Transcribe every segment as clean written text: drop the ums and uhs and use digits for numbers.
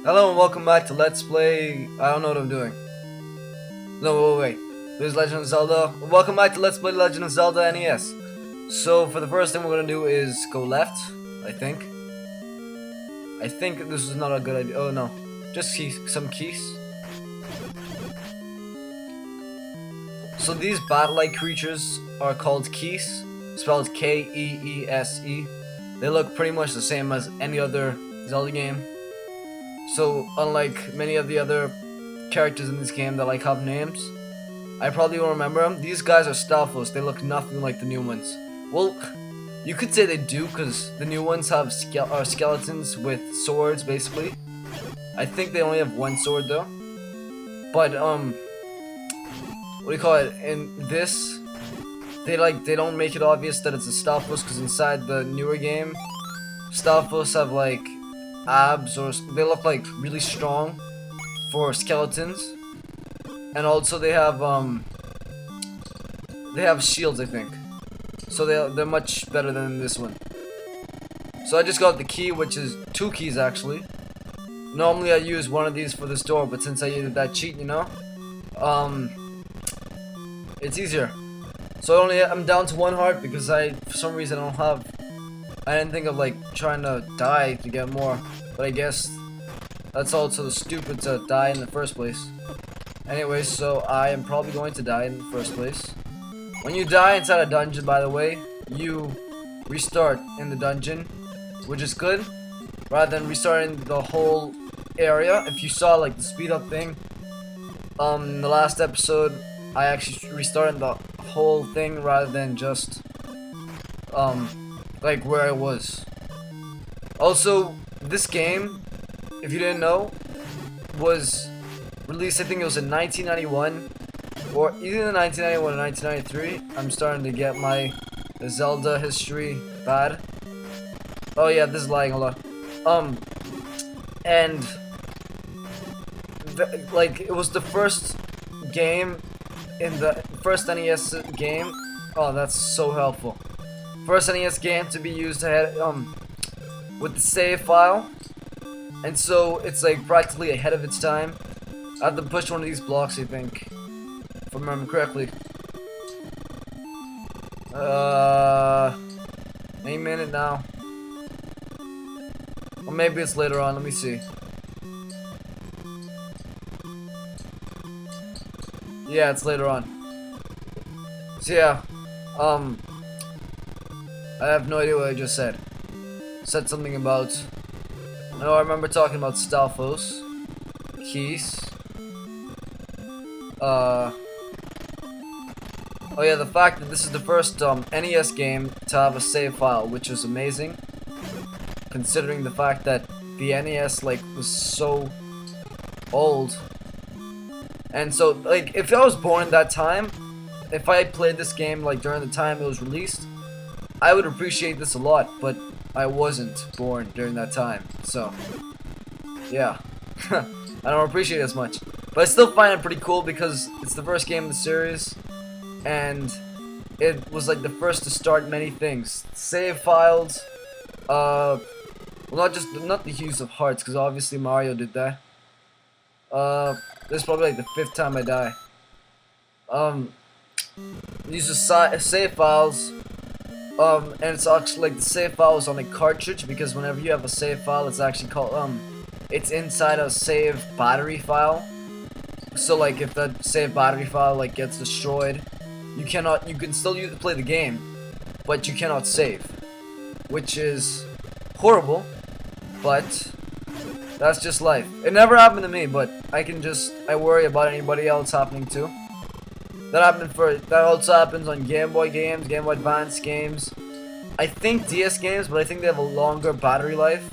Hello and welcome back to Let's Play. I don't know what I'm doing. No, wait. This is Legend of Zelda. Welcome back to Let's Play Legend of Zelda NES. So, for the first thing we're gonna do is go left, I think. I think this is not a good idea. Oh no. Just some keys. So, these bat-like creatures are called keys, spelled K-E-E-S-E. They look pretty much the same as any other Zelda game. So, unlike many of the other characters in this game that like have names, I probably won't remember them. These guys are Stalfos. They look nothing like the new ones. Well, you could say they do, because the new ones have skeletons with swords, basically. I think they only have one sword, though. But, what do you call it? In this, they don't make it obvious that it's a Stalfos, because inside the newer game, Stalfos have, like, abs, or they look like really strong for skeletons, and also they have shields, I think, so they're much better than this one. So I just got the key, which is 2 keys actually. Normally I use one of these for this door, but since I used that cheat, you know, it's easier. So I'm down to 1 heart because for some reason I didn't think of like trying to die to get more, but I guess that's also stupid to die in the first place. Anyway, so I am probably going to die in the first place. When you die inside a dungeon, by the way, you restart in the dungeon, which is good, rather than restarting the whole area. If you saw like the speed up thing, in the last episode, I actually restarted the whole thing rather than just like where I was. Also, this game, if you didn't know, was released, I think it was in 1991, or either 1991 or 1993. I'm starting to get my Zelda history bad. Oh yeah, this is lagging a lot. And like it was the first game in the first NES game. Oh, that's so helpful. First NES game to be used ahead with the save file, and so it's like practically ahead of its time. I have to push one of these blocks, I think, if I remember correctly. Any minute now, or maybe it's later on. Let me see. Yeah, it's later on. So yeah, I have no idea what I just said. Said something about... No, I remember talking about Stalfos. Keys. Oh yeah, the fact that this is the first NES game to have a save file, which is amazing, considering the fact that the NES like was so old. And so, like, if I was born in that time, if I played this game like during the time it was released, I would appreciate this a lot, but I wasn't born during that time, so yeah. I don't appreciate it as much, but I still find it pretty cool because it's the first game in the series, and it was like the first to start many things. Save files, well, not the use of hearts, because obviously Mario did that. This is probably like the 5th time I die. Use of save files. And it's actually like the save file is on a cartridge, because whenever you have a save file, it's actually called it's inside a save battery file. So like if that save battery file like gets destroyed, you can still play the game, but you cannot save, which is horrible, but that's just life. It never happened to me, but I worry about anybody else happening to. That also happens on Game Boy games, Game Boy Advance games. I think DS games, but I think they have a longer battery life,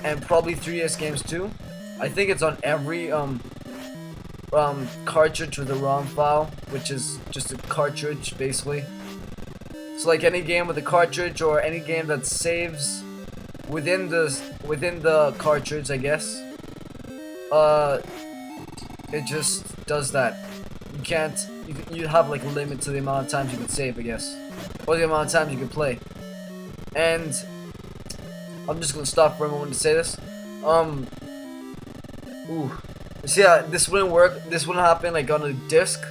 and probably 3DS games too. I think it's on every cartridge with a ROM file, which is just a cartridge basically. So like any game with a cartridge, or any game that saves within the cartridge, I guess. It just does that. You have like a limit to the amount of times you can save, I guess, or the amount of times you can play. And I'm just gonna stop for a moment to say this. Ooh. So yeah, this wouldn't work. This wouldn't happen like on a disc.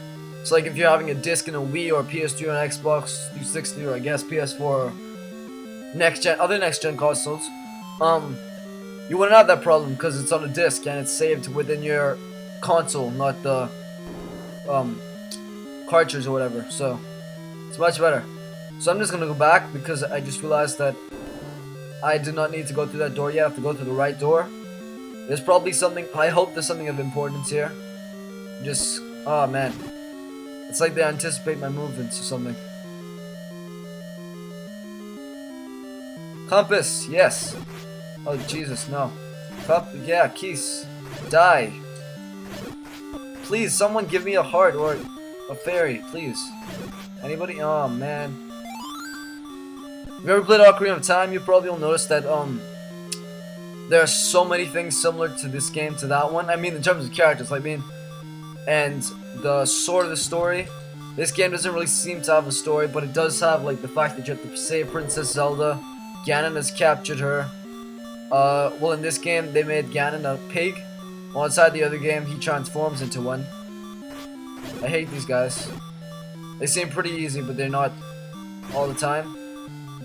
So like if you're having a disc in a Wii or PS3 or an Xbox 360 or I guess PS4 or other next gen consoles, you wouldn't have that problem because it's on a disc and it's saved within your console, not the um cartridge or whatever. So it's much better. So I'm just gonna go back because I just realized that I do not need to go through that door yet. I have to go through the right door. There's probably something. I hope there's something of importance here. Just, oh man, it's like they anticipate my movements or something. Compass, yes. Oh Jesus, no. Yeah, keys. Die. Please, someone give me a heart or a fairy, please. Anybody? Oh man. If you ever played Ocarina of Time, you probably will notice that there are so many things similar to this game to that one. I mean, in terms of characters, and the sort of the story. This game doesn't really seem to have a story, but it does have like the fact that you have to save Princess Zelda. Ganon has captured her. Well, in this game, they made Ganon a pig. While inside the other game, he transforms into one. I hate these guys. They seem pretty easy, but they're not all the time.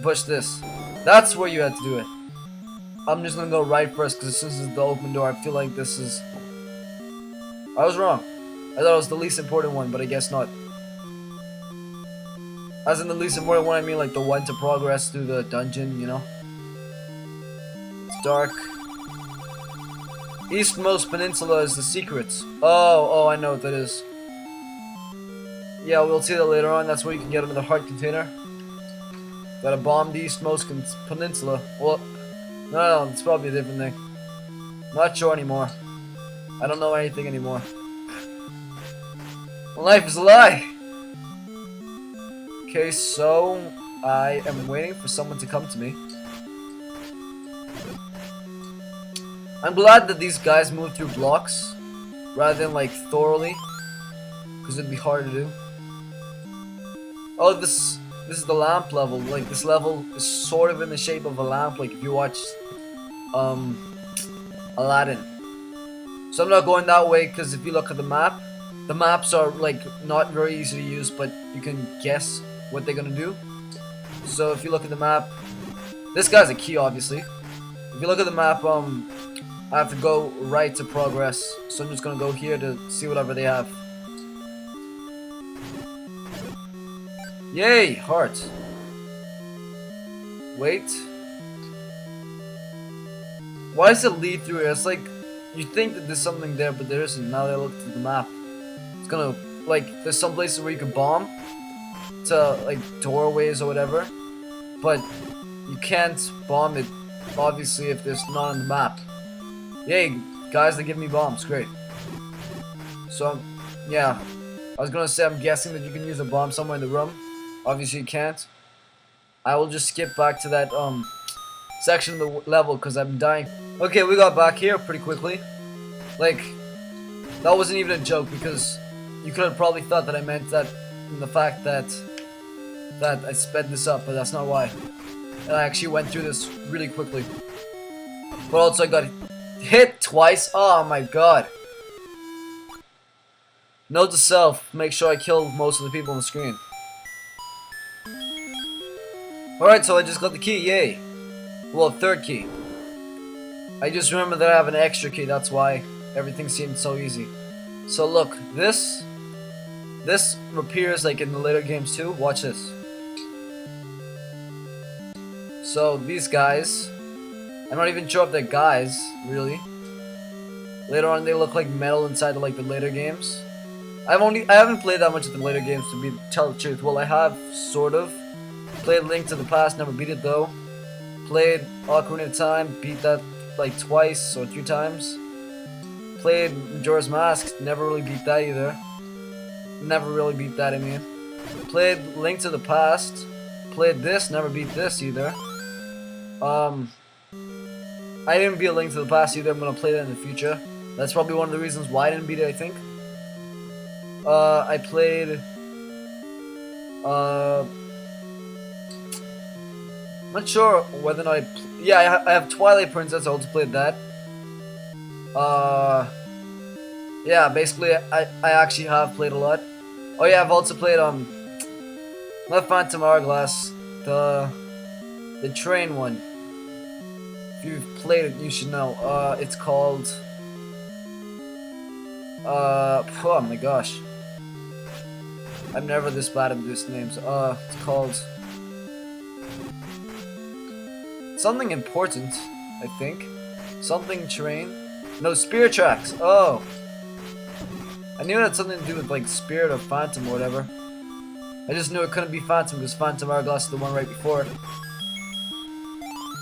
Push this. That's where you had to do it. I'm just gonna go right first because this is the open door. I feel like this is... I was wrong. I thought it was the least important one, but I guess not. As in the least important one, I mean like the one to progress through the dungeon, you know? It's dark. Eastmost Peninsula is the secrets. Oh, I know what that is. Yeah, we'll see that later on. That's where you can get another heart container. Gotta bomb the Eastmost Peninsula. Well, no, it's probably a different thing. Not sure anymore. I don't know anything anymore. Life is a lie! Okay, so I am waiting for someone to come to me. I'm glad that these guys move through blocks rather than like thoroughly, because it'd be hard to do. Oh, this is the lamp level. Like this level is sort of in the shape of a lamp. Like if you watch Aladdin. So I'm not going that way because if you look at the map, the maps are like not very easy to use, but you can guess what they're gonna do. So if you look at the map, this guy's a key, obviously. If you look at the map, I have to go right to progress. So I'm just gonna go here to see whatever they have. Yay, heart. Wait. Why does it lead through here? It's like you think that there's something there, but there isn't. Now that I look at the map, it's gonna like there's some places where you can bomb to like doorways or whatever, but you can't bomb it obviously if there's not on the map. Yay, guys that give me bombs, great. So yeah, I was gonna say I'm guessing that you can use a bomb somewhere in the room. Obviously you can't. I will just skip back to that section of the level because I'm dying. Okay, we got back here pretty quickly. Like, that wasn't even a joke because you could have probably thought that I meant that in the fact that I sped this up, but that's not why. And I actually went through this really quickly. But also I got hit twice. Oh my god. Note to self, make sure I kill most of the people on the screen. Alright, so I just got the key, yay. Well, third key. I just remember that I have an extra key, that's why everything seemed so easy. So look, this appears like in the later games too. Watch this. So these guys, I'm not even sure if they're guys, really. Later on they look like metal inside of like the later games. I haven't played that much of the later games to tell the truth. Well, I have sort of played Link to the Past, never beat it though. Played Ocarina of Time, beat that like twice or 3 times. Played Majora's Mask, never really beat that either. Never really beat that, I mean. Played Link to the Past, played this, never beat this either. I didn't beat Link to the Past either, I'm gonna play that in the future. That's probably one of the reasons why I didn't beat it, I think. I played... I'm not sure whether or not I have Twilight Princess, I also played that. Yeah, basically, I actually have played a lot. Oh yeah, I've also played not Phantom Hourglass, the train one. If you've played it, you should know. It's called oh my gosh, I'm never this bad at these names. It's called something important, I think. Something train. No, Spirit Tracks. Oh, I knew it had something to do with like Spirit or Phantom or whatever. I just knew it couldn't be Phantom because Phantom Hourglass is the one right before it.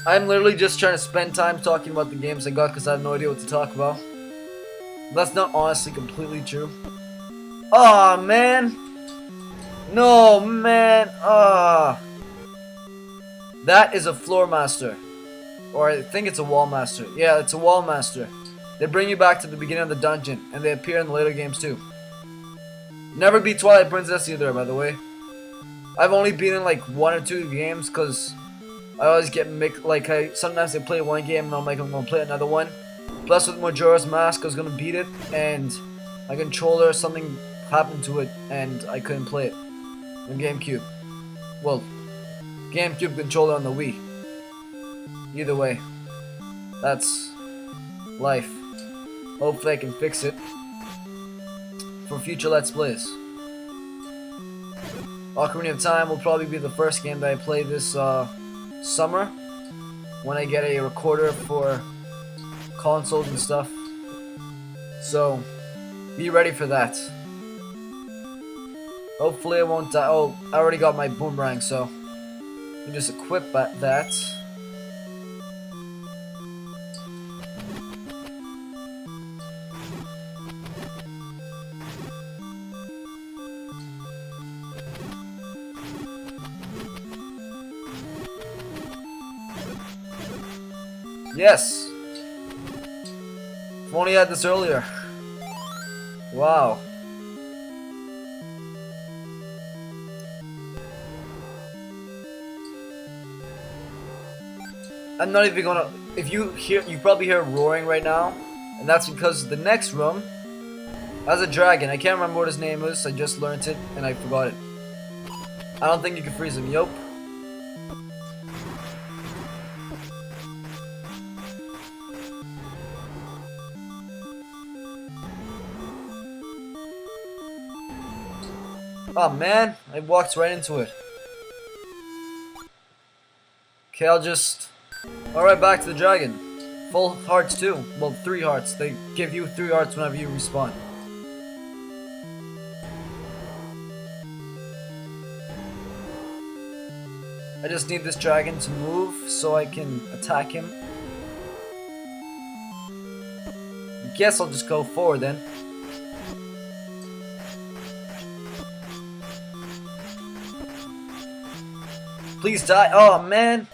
I'm literally just trying to spend time talking about the games I got because I have no idea what to talk about. That's not honestly completely true. Aw, man! No, man! Ah! That is a Floor Master. Or I think it's a Wall Master. Yeah, it's a Wall Master. They bring you back to the beginning of the dungeon, and they appear in the later games too. Never beat Twilight Princess either, by the way. I've only been in like 1 or 2 games because I always get mixed. Like sometimes I play one game and I'm like I'm gonna play another one. Plus with Majora's Mask I was gonna beat it and my controller something happened to it and I couldn't play it on GameCube. Well, GameCube controller on the Wii. Either way, that's life. Hopefully I can fix it for future Let's Plays. Ocarina of Time will probably be the first game that I play this summer when I get a recorder for consoles and stuff. So be ready for that. Hopefully I won't die. Oh, I already got my boomerang, so I can just equip that. Yes! If only I had this earlier. Wow. I'm not even gonna... If you hear... You probably hear roaring right now. And that's because the next room has a dragon. I can't remember what his name is. I just learned it and I forgot it. I don't think you can freeze him. Yup. Oh man, I walked right into it. Okay, I'll just... Alright, back to the dragon. Full hearts too. Well, 3 hearts. They give you 3 hearts whenever you respawn. I just need this dragon to move so I can attack him. I guess I'll just go forward then. Please die. Oh, man.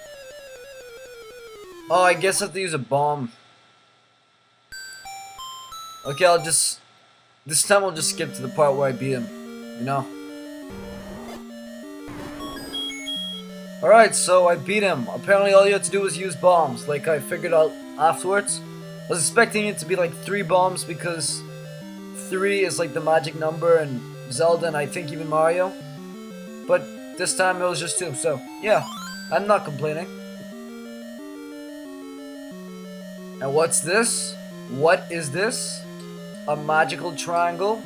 Oh, I guess I have to use a bomb. Okay, I'll just... This time I'll just skip to the part where I beat him. You know? Alright, so I beat him. Apparently all you have to do is use bombs. Like I figured out afterwards. I was expecting it to be like 3 bombs because 3 is like the magic number in Zelda and I think even Mario. But this time it was just 2, so yeah, I'm not complaining. And what's this? What is this? A magical triangle?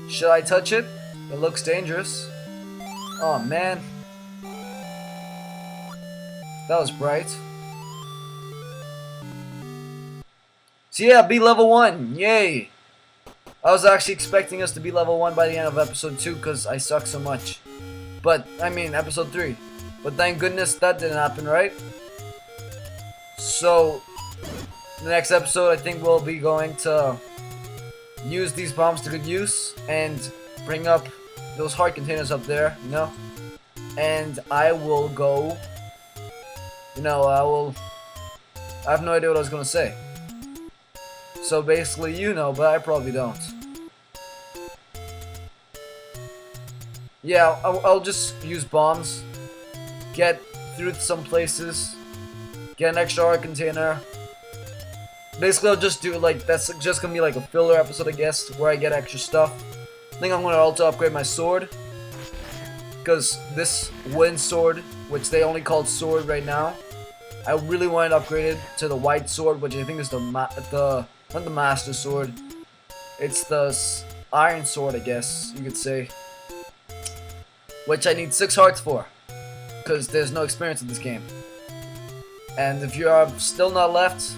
Should I touch it? It looks dangerous. Oh man. That was bright. So yeah, be level 1. Yay! I was actually expecting us to be level 1 by the end of episode 2 because I suck so much. But, I mean, episode 3. But thank goodness that didn't happen, right? So, the next episode I think we'll be going to use these bombs to good use and bring up those heart containers up there, you know? And I will go, you know, I have no idea what I was going to say. So basically you know, but I probably don't. Yeah, I'll just use bombs, get through some places, get an extra heart container, basically I'll just do like, that's just gonna be like a filler episode, I guess, where I get extra stuff. I think I'm gonna also upgrade my sword, because this wooden sword, which they only called sword right now, I really want to upgrade it to the white sword, which I think is not the master sword. It's the iron sword, I guess you could say, which I need 6 hearts for, because there's no experience in this game. And if you are still not left,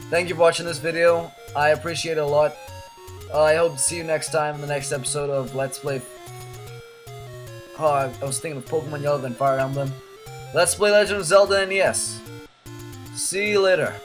thank you for watching this video. I appreciate it a lot. I hope to see you next time in the next episode of Let's Play. Oh, I was thinking of Pokemon Yellow and Fire Emblem. Let's Play Legend of Zelda NES. See you later.